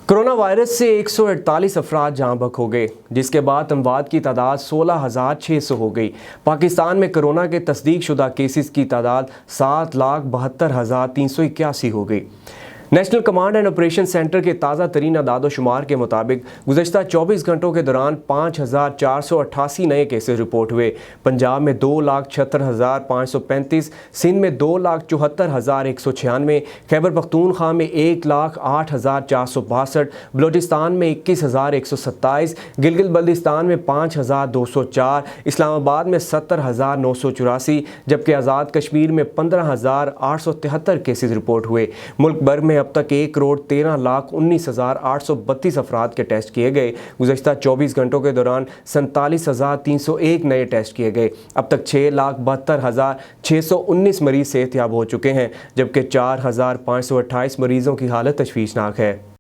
Corona virus से 148 अफराद जहां बक हो गए, जिसके बाद अमवात की तादाद 16,600 हो गई। पाकिस्तान में कोरोना के तस्दीक शुदा केसेस की तादाद 7,72,381 हो गई। National command and operation centre के ताज़ा तरीन अदाद-ओ-शुमार के मुताबिक गुज़श्ता 24 घंटों के दौरान 5,488 नए केसेस रिपोर्ट हुए। पंजाब में 2,76,535, सिंध में 2,74,196, खैबर पख्तूनख्वा में 1,08,462, बलोचिस्तान में 21,127, गिलगित बल्तिस्तान में 5,204, इस्लामाबाद में 70,984, जबकि आज़ाद कश्मीर में 15,873 केसेस रिपोर्ट हुए। मुल्क भर में अब तक 1,13,19,832 अफराद के टेस्ट किए गए। गुज़श्ता 24 घंटों के दौरान 47,301 नए टेस्ट किए गए। अब तक 6,72,619 मरीज सेहतयाब हो चुके हैं, जबकि 4,528 मरीजों की हालत तशवीशनाक है।